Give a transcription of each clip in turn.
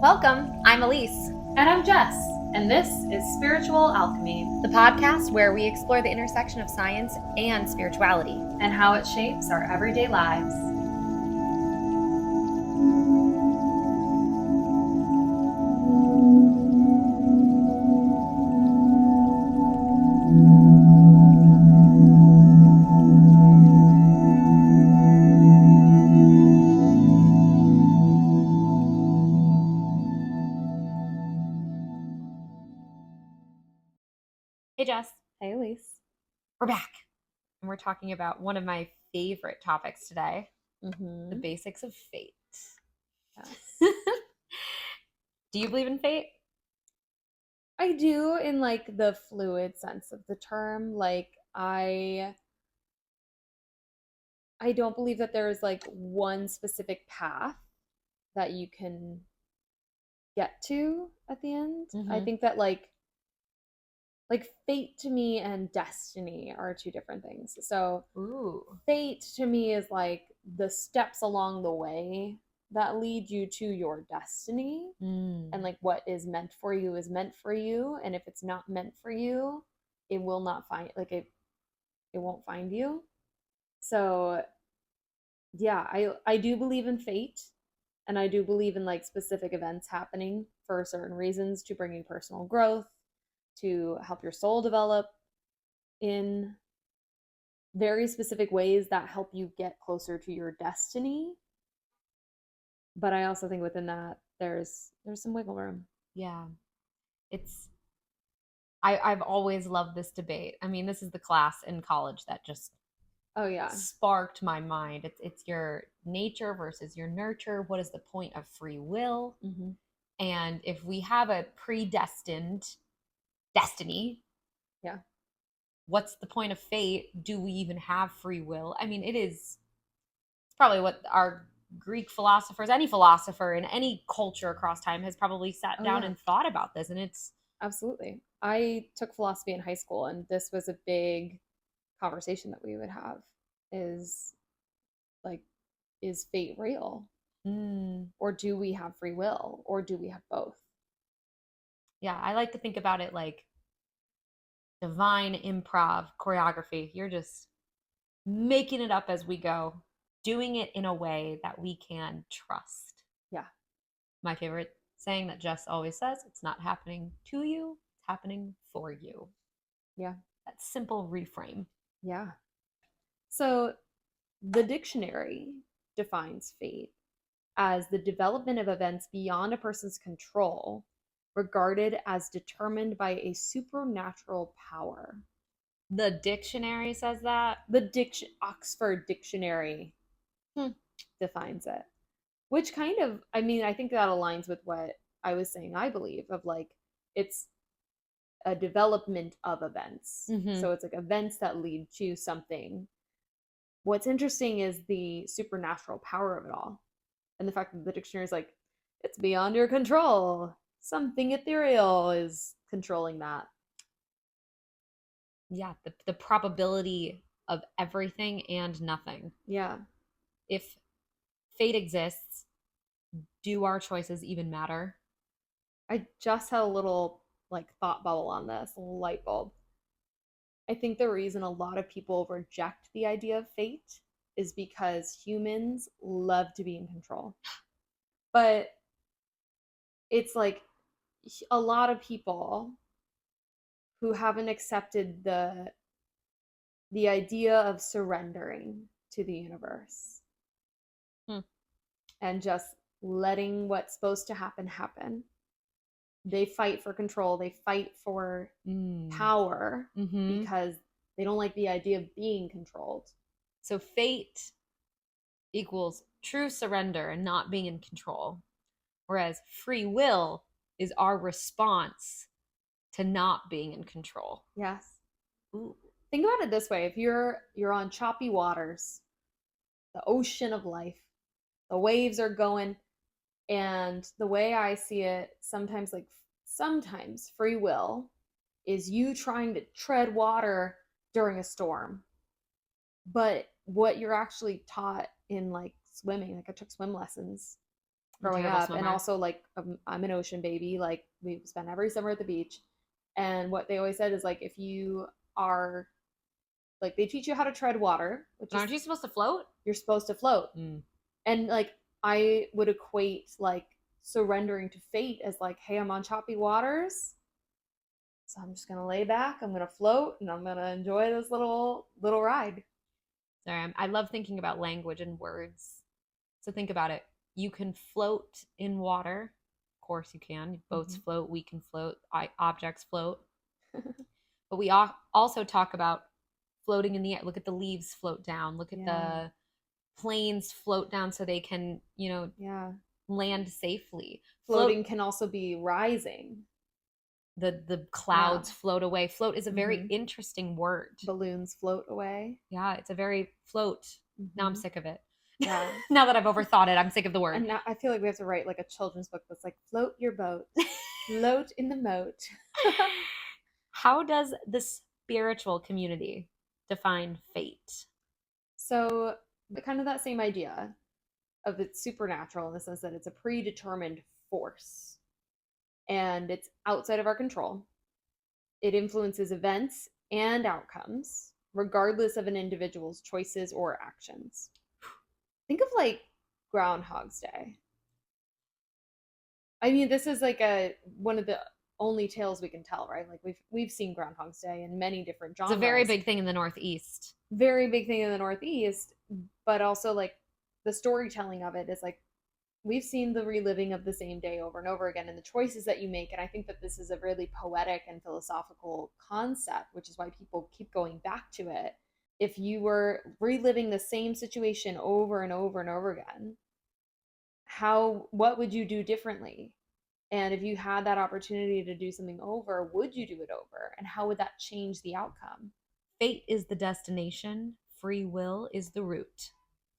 Welcome, I'm Elise, And I'm Jess, and this is Spiritual Alchemy, the podcast where we explore the intersection of science and spirituality and how it shapes our everyday lives. Hey Jess, Hey, Elise. we're back. And we're talking about one of my favorite topics today, the basics of fate. Yes. Do you believe in fate? I do, in like the fluid sense of the term. Like I don't believe that there's like one specific path that you can get to at the end. I think that like fate to me and destiny are two different things. So fate to me is like the steps along the way that lead you to your destiny. And like what is meant for you is meant for you, and if it's not meant for you, it will not find it won't find you. So yeah, I do believe in fate, and I do believe in like specific events happening for certain reasons to bring you personal growth, to help your soul develop in very specific ways that help you get closer to your destiny. But I also think within that there's some wiggle room. Yeah. I've always loved this debate. I mean, this is the class in college that just sparked my mind. It's your nature versus your nurture. What is the point of free will? And if we have a predestined destiny, what's the point of fate? Do we even have free will? I mean, it's probably what our Greek philosophers, any philosopher in any culture across time has probably sat down and thought about this. And it's absolutely. I took philosophy in high school, and this was a big conversation that we would have is like, is fate real? Or do we have free will? Or do we have both? Yeah, I like to think about it like divine improv choreography. You're just making it up as we go, doing it in a way that we can trust. Yeah. My favorite saying that Jess always says, it's not happening to you, it's happening for you. Yeah. That simple reframe. Yeah. So the dictionary defines fate as the development of events beyond a person's control, regarded as determined by a supernatural power. The dictionary says that? The Oxford Dictionary defines it. Which kind of, I mean, I think that aligns with what I was saying, I believe, of like, it's a development of events. So it's like events that lead to something. What's interesting is the supernatural power of it all. And the fact that the dictionary is like, it's beyond your control. Something ethereal is controlling that. Yeah, the probability of everything and nothing. Yeah. If fate exists, do our choices even matter? I just had a little like thought bubble on this, a little light bulb. I think the reason a lot of people reject the idea of fate is because humans love to be in control. But it's like a lot of people who haven't accepted the idea of surrendering to the universe and just letting what's supposed to happen. They fight for control. They fight for power because they don't like the idea of being controlled. So fate equals true surrender and not being in control. Whereas free will is our response to not being in control. Yes. Ooh. Think about it this way. If you're on choppy waters, the ocean of life, the waves are going, and the way I see it, sometimes free will is you trying to tread water during a storm. But what you're actually taught in like swimming, like I took swim lessons, growing up. And also, like, I'm an ocean baby. Like, we spent every summer at the beach. And what they always said is, like, if you are, like, they teach you how to tread water. Aren't you supposed to float? You're supposed to float. And, like, I would equate, like, surrendering to fate as, like, hey, I'm on choppy waters. So I'm just going to lay back. I'm going to float. And I'm going to enjoy this little ride. Sorry, I love thinking about language and words. So think about it. You can float in water. Of course you can. Boats float. We can float. Objects float. But we also talk about floating in the air. Look at the leaves float down. Look at the planes float down so they can, land safely. Floating can also be rising. The clouds float away. Float is a very interesting word. Balloons float away. Yeah, it's a very float. Now I'm sick of it. Yeah. Now that I've overthought it, I'm sick of the word. And now I feel like we have to write like a children's book that's like, float your boat. Float in the moat. How does the spiritual community define fate? So kind of that same idea of it's supernatural in the sense that it's a predetermined force. And it's outside of our control. It influences events and outcomes, regardless of an individual's choices or actions. Think of like Groundhog's Day. I mean, this is like one of the only tales we can tell, right? Like we've seen Groundhog's Day in many different genres. It's a very big thing in the Northeast. Very big thing in the Northeast, but also like the storytelling of it is like we've seen the reliving of the same day over and over again and the choices that you make. And I think that this is a really poetic and philosophical concept, which is why people keep going back to it. If you were reliving the same situation over and over and over again, what would you do differently? And if you had that opportunity to do something over, would you do it over? And how would that change the outcome? Fate is the destination. Free will is the route.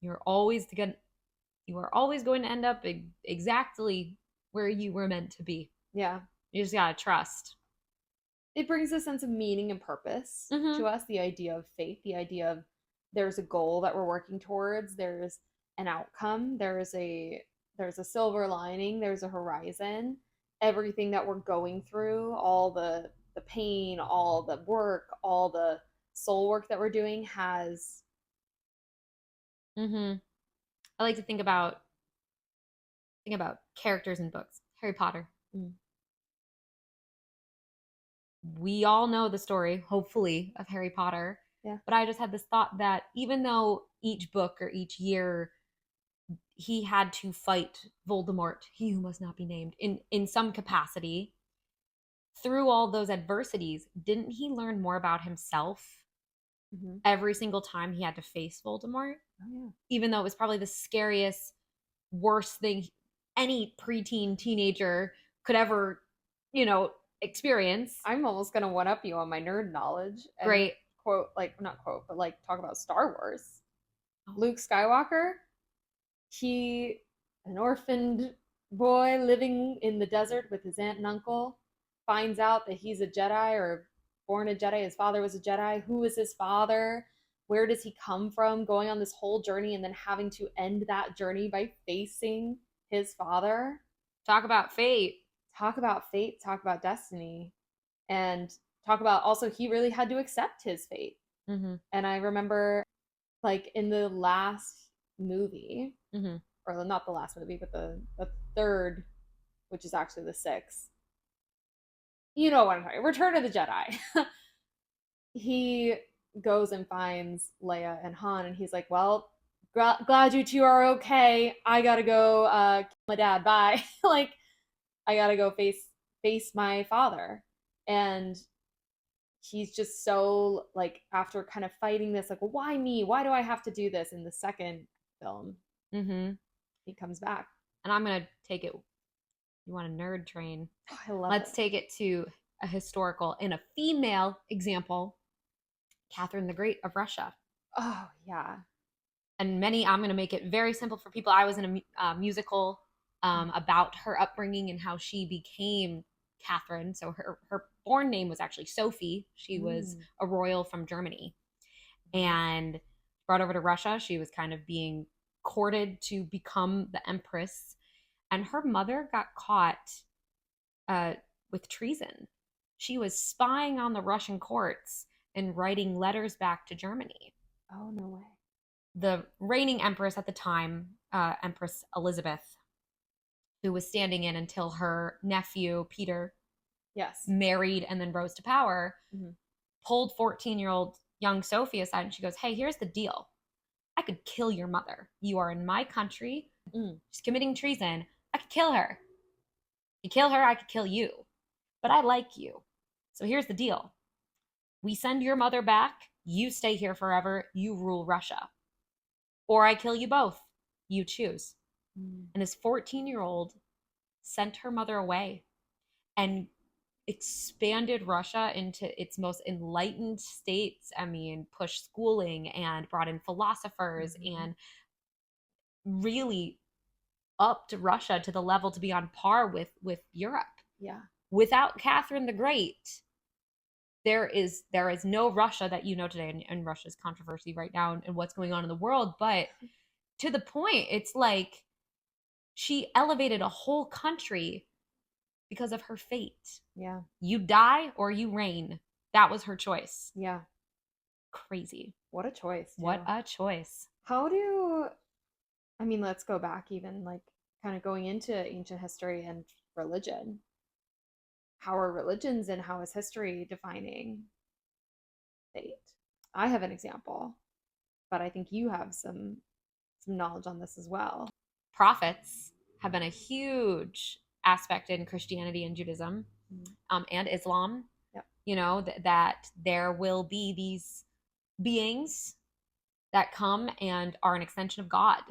You are always going to end up exactly where you were meant to be. Yeah. You just gotta trust. It brings a sense of meaning and purpose to us, the idea of fate, the idea of there's a goal that we're working towards, there's an outcome, there's a silver lining, there's a horizon. Everything that we're going through, all the pain, all the work, all the soul work that we're doing has... I like to think about characters in books. Harry Potter. We all know the story, hopefully, of Harry Potter. Yeah. But I just had this thought that even though each book or each year he had to fight Voldemort, he who must not be named, in some capacity, through all those adversities, didn't he learn more about himself every single time he had to face Voldemort? Oh, yeah. Even though it was probably the scariest, worst thing any preteen teenager could ever, experience. I'm almost going to one-up you on my nerd knowledge. And Great. Not quote, but like talk about Star Wars. Luke Skywalker, an orphaned boy living in the desert with his aunt and uncle, finds out that he's a Jedi or born a Jedi. His father was a Jedi. Who is his father? Where does he come from? Going on this whole journey and then having to end that journey by facing his father. Talk about fate. Talk about fate. Talk about destiny. And talk about also he really had to accept his fate. And I remember like in the last movie, or not the last movie, but the third, which is actually the sixth. You know what I'm talking about. Return of the Jedi. He goes and finds Leia and Han, and he's like, well, glad you two are okay. I gotta go kill my dad. Bye. Like, I gotta go face my father. And he's just so, like, after kind of fighting this, like, well, why me? Why do I have to do this? In the second film, he comes back. And I'm gonna take it. You want a nerd train? Oh, I love Let's take it to a historical and a female example. Catherine the Great of Russia. Oh, yeah. And I'm going to make it very simple for people. I was in a musical about her upbringing and how she became Catherine. So her born name was actually Sophie. She was a royal from Germany. And brought over to Russia. She was kind of being courted to become the empress. and her mother got caught with treason. She was spying on the Russian courts and writing letters back to Germany. Oh, no way. The reigning empress at the time, Empress Elizabeth, who was standing in until her nephew, Peter, married and then rose to power, pulled 14-year-old young Sophie aside and she goes, hey, here's the deal. I could kill your mother. You are in my country. She's committing treason. I could kill her. You kill her, I could kill you. But I like you. So here's the deal. We send your mother back. You stay here forever. You rule Russia. Or I kill you both. You choose. And this 14-year-old sent her mother away and expanded Russia into its most enlightened states. I mean, pushed schooling and brought in philosophers and really upped Russia to the level to be on par with Europe. Yeah. Without Catherine the Great, there is no Russia that you know today, and Russia's controversy right now and what's going on in the world. But to the point, it's like she elevated a whole country because of her fate. Yeah. You die or you reign. That was her choice. Yeah. Crazy. What a choice. Too. What a choice. Let's go back even like kind of going into ancient history and religion. How are religions and how is history defining fate? I have an example, but I think you have some knowledge on this as well. Prophets have been a huge aspect in Christianity and Judaism and Islam. Yep. You know, that there will be these beings that come and are an extension of God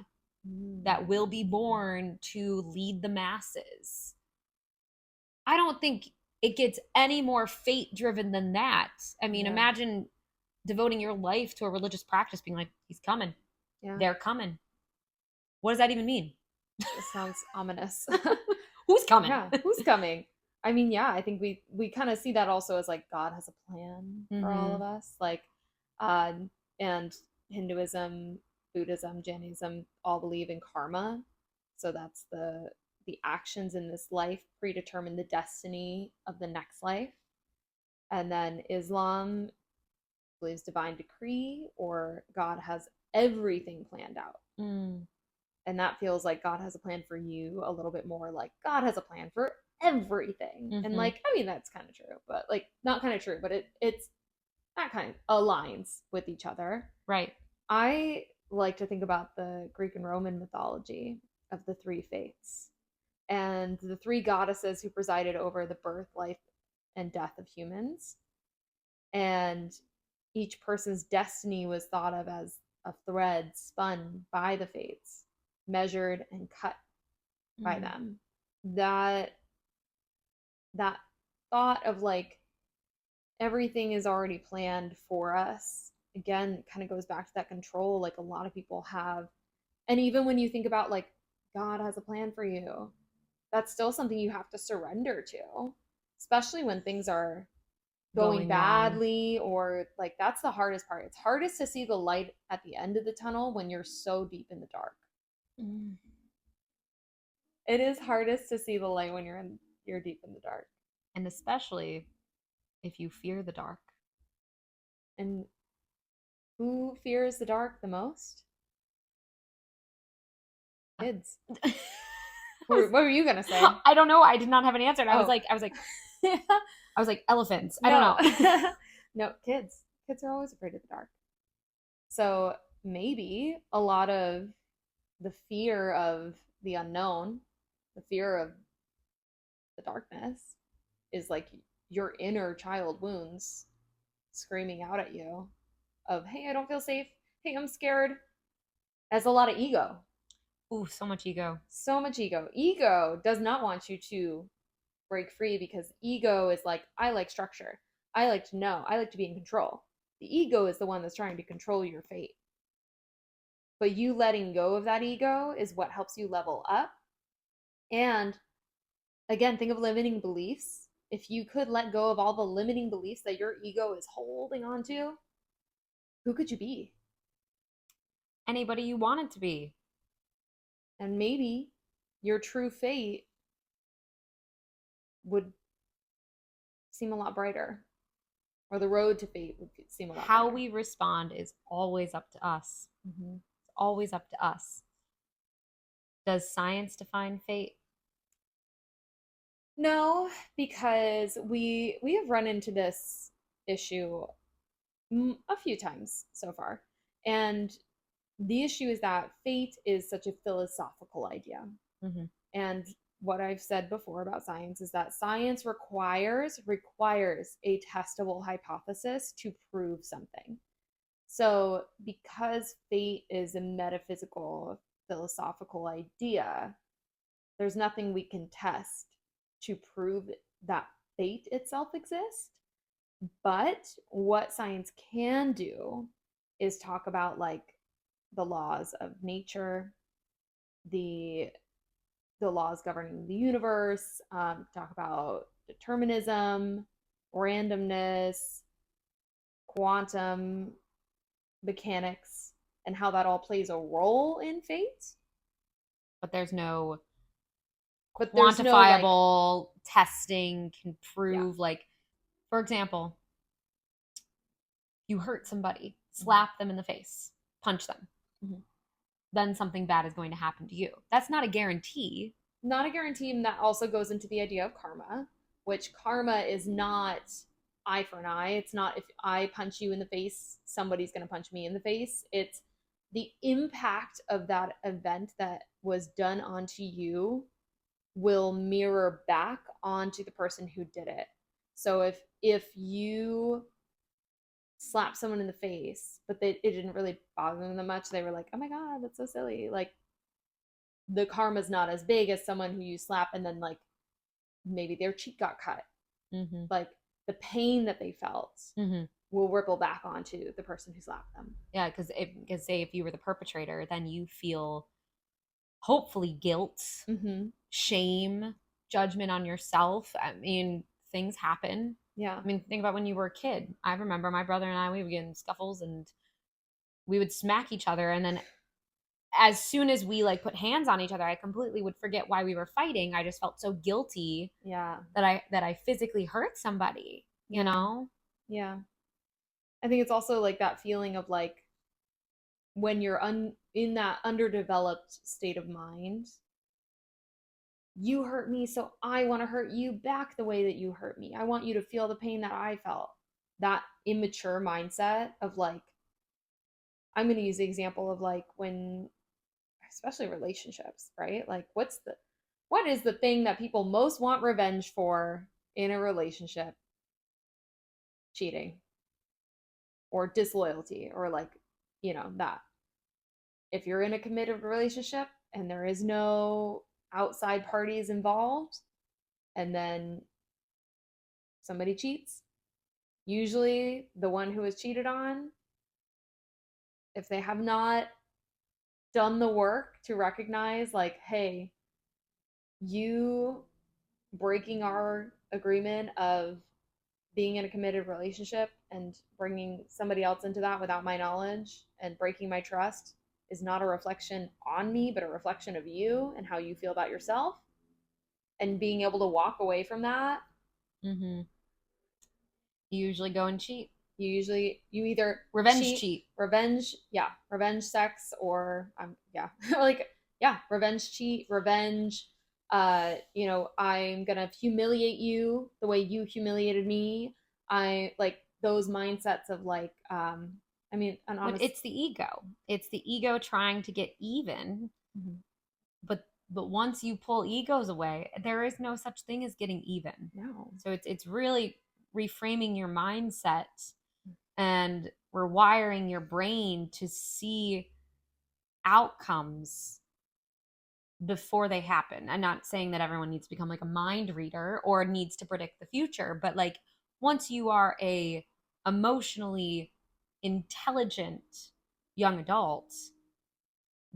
that will be born to lead the masses. I don't think it gets any more fate driven than that. I mean, imagine devoting your life to a religious practice being like, he's coming. Yeah. They're coming. What does that even mean? It sounds ominous. Who's coming? Yeah, who's coming? I mean, yeah, I think we kind of see that also as like God has a plan for all of us. Like, and Hinduism, Buddhism, Jainism all believe in karma. So that's the actions in this life predetermine the destiny of the next life. And then Islam believes divine decree or God has everything planned out. And that feels like God has a plan for you a little bit more like God has a plan for everything. And like, I mean, that's kind of true, but like not kind of true, but it's that kind of aligns with each other. Right. I like to think about the Greek and Roman mythology of the three fates and the three goddesses who presided over the birth, life, and death of humans. And each person's destiny was thought of as a thread spun by the fates, measured and cut by them. That thought of like everything is already planned for us, again, kind of goes back to that control like a lot of people have. And even when you think about like God has a plan for you, that's still something you have to surrender to, especially when things are going badly wrong. Or like that's the hardest part. It's hardest to see the light at the end of the tunnel when you're so deep in the dark. It is hardest to see the light when you're deep in the dark, and especially if you fear the dark. And who fears the dark the most? Kids. What were you gonna say? I don't know. I did not have an answer. And I was like, I was like elephants. I don't know. No, kids. Kids are always afraid of the dark. So maybe a lot of the fear of the unknown, the fear of the darkness, is like your inner child wounds screaming out at you of, hey, I don't feel safe. Hey, I'm scared. That's a lot of ego. Ooh, so much ego. So much ego. Ego does not want you to break free because ego is like, I like structure. I like to know. I like to be in control. The ego is the one that's trying to control your fate. But you letting go of that ego is what helps you level up. And again, think of limiting beliefs. If you could let go of all the limiting beliefs that your ego is holding on to, who could you be? Anybody you wanted to be. And maybe your true fate would seem a lot brighter, or the road to fate would seem a lot How brighter. we respond is always up to us. Mm-hmm. It's always up to us. Does science define fate? No, because we have run into this issue a few times so far. And the issue is that fate is such a philosophical idea. Mm-hmm. And what I've said before about science is that science requires a testable hypothesis to prove something. So because fate is a metaphysical, philosophical idea, there's nothing we can test to prove that fate itself exists. But what science can do is talk about like the laws of nature, the laws governing the universe, talk about determinism, randomness, quantum mechanics, and how that all plays a role in fate. But there's no quantifiable testing can prove, like, for example, you hurt somebody, slap them in the face, punch them. Mm-hmm. Then something bad is going to happen to you. That's not a guarantee. Not a guarantee, and that also goes into the idea of karma, which karma is not eye for an eye. It's not if I punch you in the face, somebody's going to punch me in the face. It's the impact of that event that was done onto you will mirror back onto the person who did it. So if you slap someone in the face, but it didn't really bother them much, they were like, oh my God, that's so silly. Like, the karma's not as big as someone who you slap and then like maybe their cheek got cut. Mm-hmm. Like the pain that they felt will ripple back onto the person who slapped them. Yeah, because say if you were the perpetrator, then you feel hopefully guilt, shame, judgment on yourself. I mean, things happen. Yeah. I mean, think about when you were a kid. I remember my brother and I, we would get in scuffles and we would smack each other. And then as soon as we like put hands on each other, I completely would forget why we were fighting. I just felt so guilty. Yeah. That I physically hurt somebody, you know? Yeah. I think it's also like that feeling of like when you're in that underdeveloped state of mind, you hurt me, so I want to hurt you back the way that you hurt me. I want you to feel the pain that I felt. That immature mindset of like, I'm going to use the example of like when, especially relationships, right? Like what is the thing that people most want revenge for in a relationship? Cheating or disloyalty, or like, that. If you're in a committed relationship and there is no outside parties involved, and then somebody cheats, usually the one who is cheated on, if they have not done the work to recognize like, hey, you breaking our agreement of being in a committed relationship and bringing somebody else into that without my knowledge and breaking my trust is not a reflection on me, but a reflection of you and how you feel about yourself. And being able to walk away from that. Mm-hmm. You usually go and cheat. You either revenge sex, or revenge cheat, revenge. I'm gonna humiliate you the way you humiliated me. I like those mindsets of like, it's the ego. It's the ego trying to get even. Mm-hmm. But once you pull egos away, there is no such thing as getting even. No. So it's really reframing your mindset and rewiring your brain to see outcomes before they happen. I'm not saying that everyone needs to become like a mind reader or needs to predict the future, but like once you are a emotionally intelligent young adult,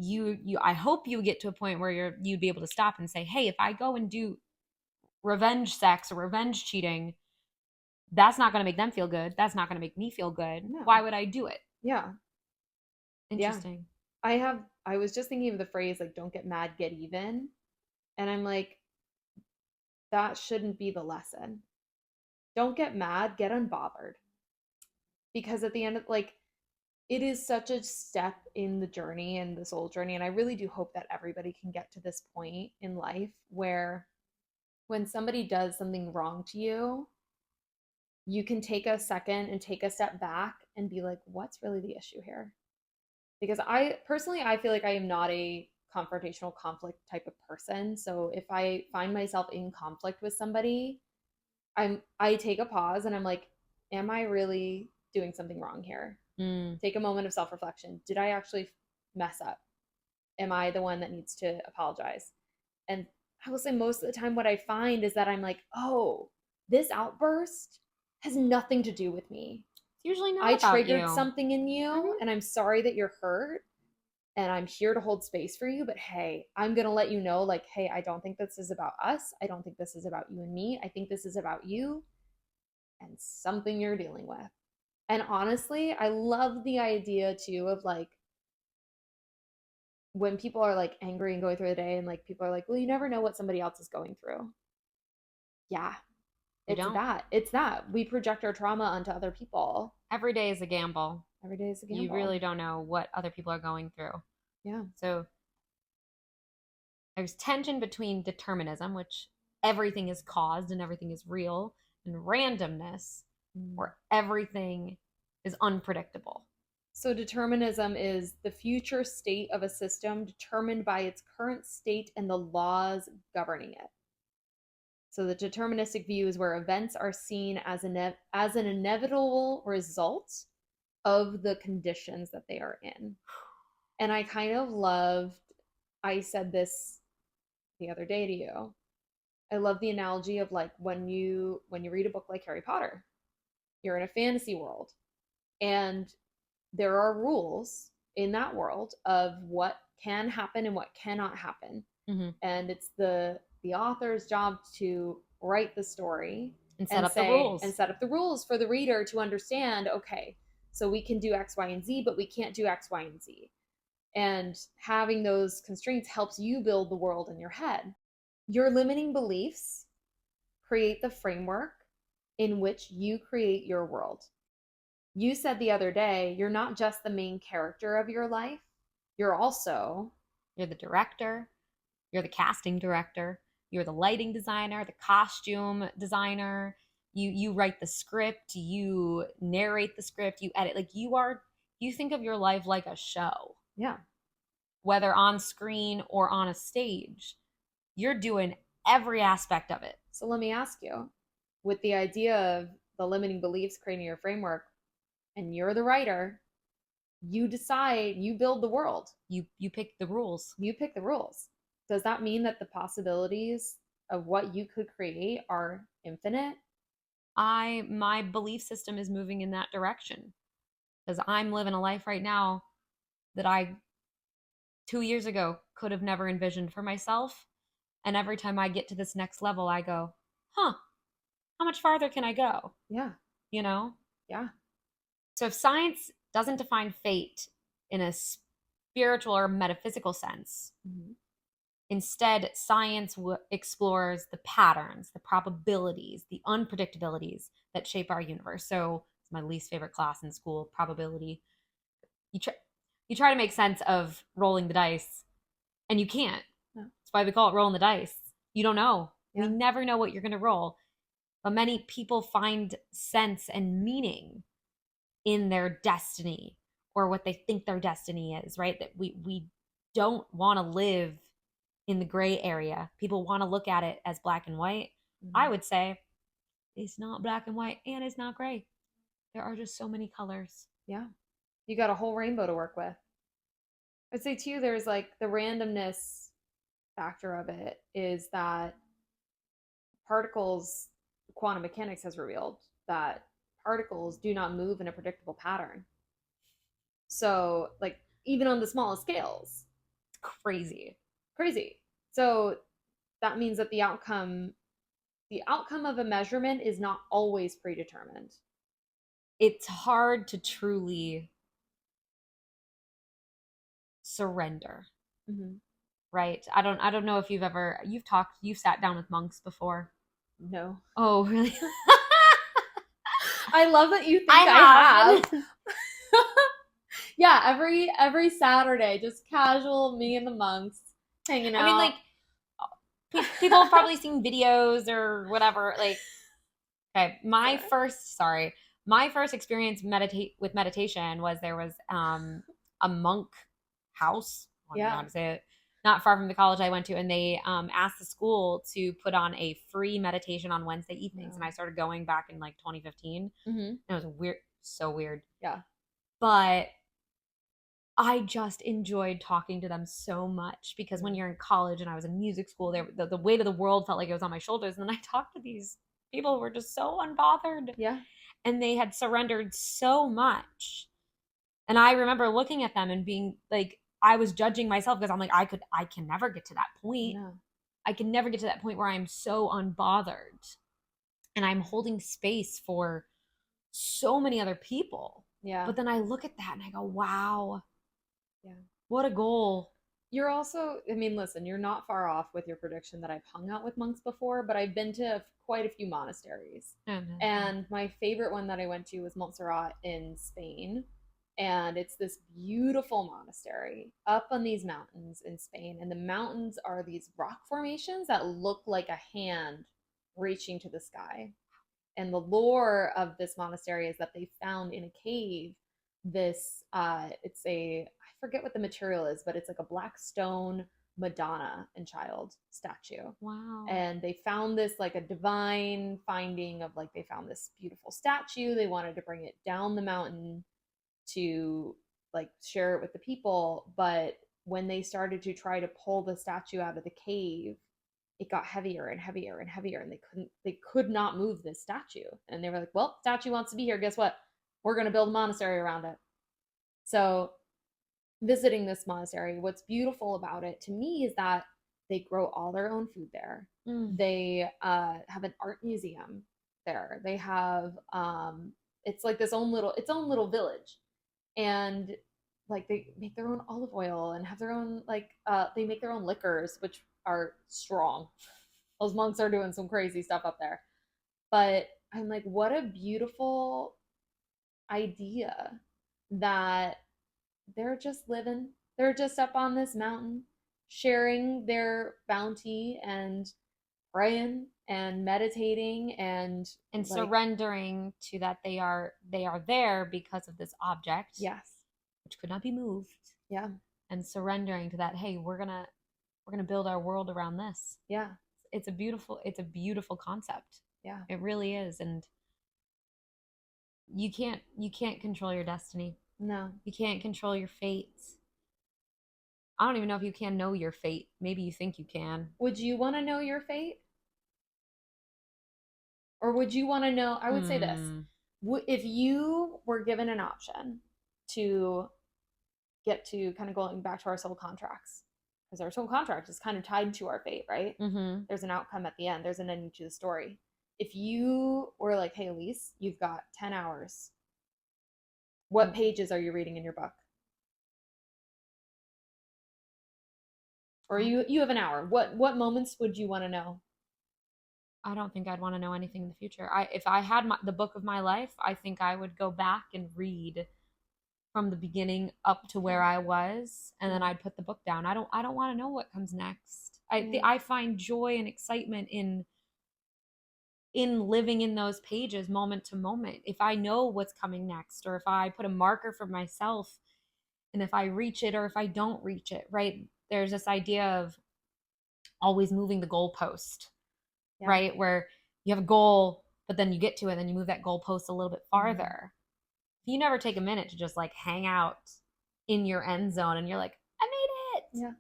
I hope you get to a point where you'd be able to stop and say, hey, if I go and do revenge sex or revenge cheating, that's not going to make them feel good. That's not going to make me feel good. No. Why would I do it? Yeah. Interesting. Yeah. I was just thinking of the phrase like, don't get mad, get even. And I'm like, that shouldn't be the lesson. Don't get mad, get unbothered. Because at the end of like, it is such a step in the journey and the soul journey. And I really do hope that everybody can get to this point in life where when somebody does something wrong to you, you can take a second and take a step back and be like, what's really the issue here? Because I personally, I feel like I am not a confrontational conflict type of person. So if I find myself in conflict with somebody, I take a pause and I'm like, am I really doing something wrong here? Take a moment of self-reflection. Did I actually mess up? Am I the one that needs to apologize? And I will say most of the time what I find is that I'm like, oh, this outburst has nothing to do with me. It's usually not I about triggered you. something in you and I'm sorry that you're hurt and I'm here to hold space for you, but hey, I'm going to let you know like, hey, I don't think this is about us. I don't think this is about you and me. I think this is about you and something you're dealing with. And honestly, I love the idea too of like when people are like angry and going through the day and like people are like, well, you never know what somebody else is going through. Yeah. It's that. We project our trauma onto other people. Every day is a gamble. Every day is a gamble. You really don't know what other people are going through. Yeah. So there's tension between determinism, which everything is caused and everything is real, and randomness, where everything is unpredictable. So determinism is the future state of a system determined by its current state and the laws governing it. So the deterministic view is where events are seen as an inevitable result of the conditions that they are in. And I kind of loved, I said this the other day to you. I love the analogy of like when you read a book like Harry Potter, you're in a fantasy world and there are rules in that world of what can happen and what cannot happen. And it's the author's job to write the story and set up the rules for the reader to understand, okay, so we can do X, Y, and Z, but we can't do X, Y, and Z. And having those constraints helps you build the world in your head. Your limiting beliefs create the framework in which you create your world. You said the other day, you're not just the main character of your life, you're the director, you're the casting director, you're the lighting designer, the costume designer, you write the script, you narrate the script, you edit. Like you think of your life like a show. Yeah. Whether on screen or on a stage, you're doing every aspect of it. So let me ask you, with the idea of the limiting beliefs creating your framework, and you're the writer, you decide, you build the world. You pick the rules. You pick the rules. Does that mean that the possibilities of what you could create are infinite? My belief system is moving in that direction. Because I'm living a life right now that I 2 years ago could have never envisioned for myself. And every time I get to this next level, I go, how much farther can I go? Yeah. You know? Yeah. So if science doesn't define fate in a spiritual or metaphysical sense, instead, science explores the patterns, the probabilities, the unpredictabilities that shape our universe. So it's my least favorite class in school, probability. You try to make sense of rolling the dice, and you can't. No. That's why we call it rolling the dice. You don't know. Yeah. We never know what you're going to roll. But many people find sense and meaning in their destiny or what they think their destiny is, right? That we don't want to live in the gray area. People want to look at it as black and white. I would say it's not black and white and it's not gray. There are just so many colors. Yeah. You got a whole rainbow to work with. I'd say too, there's like the randomness factor of it is that particles, quantum mechanics has revealed that particles do not move in a predictable pattern. So like even on the smallest scales, it's crazy. So that means that the outcome of a measurement is not always predetermined. It's hard to truly surrender right? I don't know if you've sat down with monks before. No. Oh, really? I love that you think I have. Yeah, every Saturday, just casual, me and the monks hanging out. I mean, like, people have probably seen videos or whatever. Like, okay, my first experience with meditation was there was a monk house. I don't know how to say it. Not far from the college I went to, and they asked the school to put on a free meditation on Wednesday evenings, and I started going back in like 2015. And it was weird, so weird. Yeah, but I just enjoyed talking to them so much because when you're in college and I was in music school, the weight of the world felt like it was on my shoulders, and then I talked to these people who were just so unbothered. Yeah, and they had surrendered so much. And I remember looking at them and being like, I was judging myself because I'm like, I can never get to that point. No. I can never get to that point where I'm so unbothered and I'm holding space for so many other people. Yeah. But then I look at that and I go, wow. Yeah. What a goal. You're also, I mean, listen, you're not far off with your prediction that I've hung out with monks before, but I've been to quite a few monasteries. And my favorite one that I went to was Montserrat in Spain. And it's this beautiful monastery up on these mountains in Spain. And the mountains are these rock formations that look like a hand reaching to the sky. And the lore of this monastery is that they found in a cave this, it's a, I forget what the material is, but it's like a black stone Madonna and Child statue. Wow. And they found this like a divine finding of like, they found this beautiful statue. They wanted to bring it down the mountain to like share it with the people. But when they started to try to pull the statue out of the cave, it got heavier and heavier and heavier, and they could not move this statue. And they were like, well, statue wants to be here. Guess what? We're going to build a monastery around it. So visiting this monastery, what's beautiful about it to me is that they grow all their own food there. They have an art museum there. They have it's like its own little village. And like they make their own olive oil and have their own like they make their own liquors, which are strong. Those monks are doing some crazy stuff up there. But I'm like, what a beautiful idea that they're just living. They're just up on this mountain, sharing their bounty and praying and meditating and like, surrendering to that they are there because of this object. Yes. Which could not be moved. Yeah. And surrendering to that, hey, we're gonna build our world around this. Yeah. It's a beautiful concept. Yeah. It really is. And you can't control your destiny. No. You can't control your fate. I don't even know if you can know your fate. Maybe you think you can. Would you want to know your fate? Or would you want to know, I would say this, if you were given an option to get to kind of going back to our soul contracts, because our soul contract is kind of tied to our fate, right? There's an outcome at the end. There's an ending to the story. If you were like, hey, Elise, you've got 10 hours. What pages are you reading in your book? Or you have an hour. What moments would you want to know? I don't think I'd want to know anything in the future. If I had the book of my life, I think I would go back and read from the beginning up to where I was, and then I'd put the book down. I don't want to know what comes next. I find joy and excitement in living in those pages moment to moment. If I know what's coming next, or if I put a marker for myself, and if I reach it or if I don't reach it, right? There's this idea of always moving the goalpost, right? Where you have a goal, but then you get to it, and then you move that goalpost a little bit farther. If you never take a minute to just like hang out in your end zone and you're like, I made it. Yeah.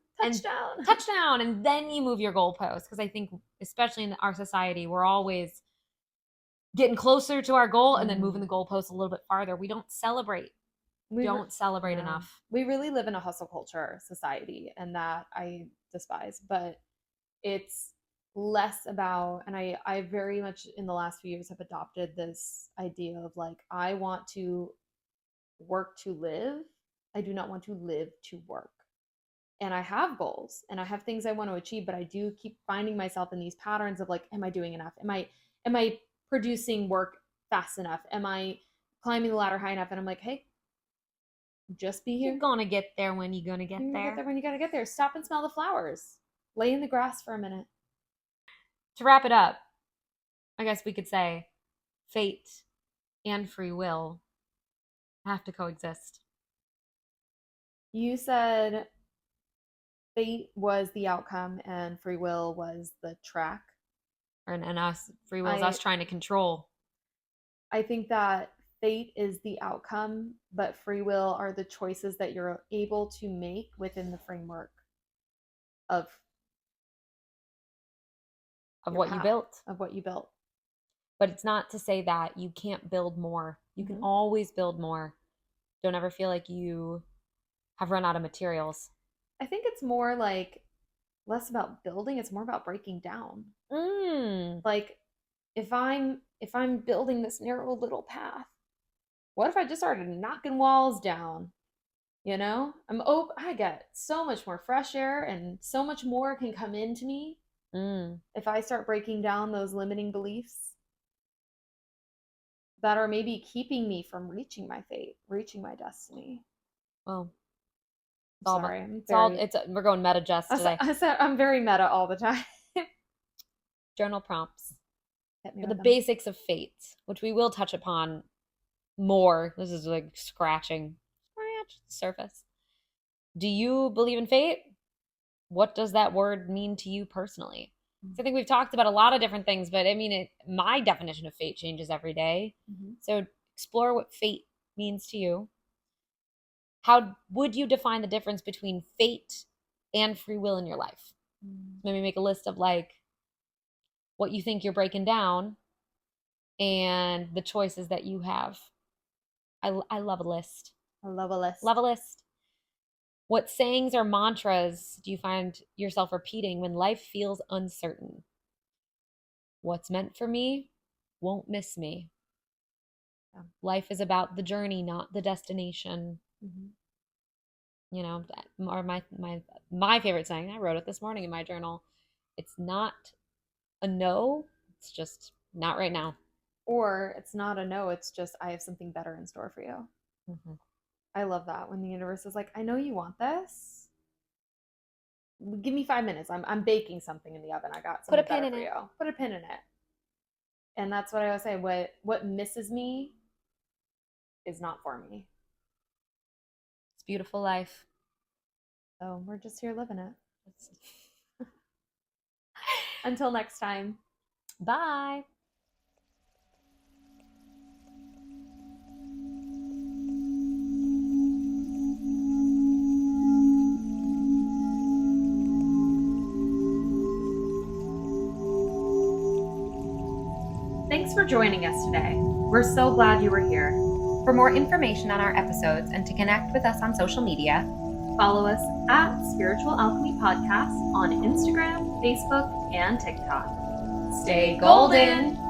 Touchdown. And then you move your goalpost. Because I think, especially in our society, we're always getting closer to our goal and then moving the goalpost a little bit farther. We don't celebrate. We don't celebrate enough. We really live in a hustle culture society, and that I despise. But it's less about, and I very much in the last few years have adopted this idea of like, I want to work to live. I do not want to live to work. and I have goals and I have things I want to achieve, but I do keep finding myself in these patterns of like, am I doing enough? Am I producing work fast enough? Am I climbing the ladder high enough? And I'm like, hey, just be here. You're gonna get there when you're gonna get there. Get there when you gotta get there. Stop and smell the flowers. Lay in the grass for a minute. To wrap it up, I guess we could say fate and free will have to coexist. You said fate was the outcome and free will was the track. And us, free will is us trying to control. I think that fate is the outcome, but free will are the choices that you're able to make within the framework of what you built. Of what you built. But it's not to say that you can't build more. You can always build more. Don't ever feel like you have run out of materials. I think it's more like less about building, it's more about breaking down. Like if I'm building this narrow little path, what if I just started knocking walls down? You know, I get so much more fresh air and so much more can come into me if I start breaking down those limiting beliefs that are maybe keeping me from reaching my fate, reaching my destiny. Well, sorry, we're going meta, Jess, today. I'm very meta all the time. Journal prompts for the basics of fate, which we will touch upon more. This is like scratch the surface. Do you believe in fate? What does that word mean to you personally? So I think we've talked about a lot of different things, but I mean, my definition of fate changes every day. So explore what fate means to you. How would you define the difference between fate and free will in your life? Maybe make a list of like what you think you're breaking down and the choices that you have. I love a list. I love a list. Love a list. What sayings or mantras do you find yourself repeating when life feels uncertain? What's meant for me won't miss me. Yeah. Life is about the journey, not the destination. You know, or my favorite saying, I wrote it this morning in my journal. It's not a no, it's just not right now. Or it's not a no, it's just I have something better in store for you. I love that when the universe is like, I know you want this. Give me 5 minutes. I'm baking something in the oven. I got something better for you. Put a pin in it. And that's what I always say. What misses me is not for me. It's a beautiful life. So we're just here living it. Until next time. Bye. Thanks for joining us today. We're so glad you were here. For more information on our episodes and to connect with us on social media, follow us at Spiritual Alchemy Podcast on Instagram, Facebook, and TikTok. Stay golden!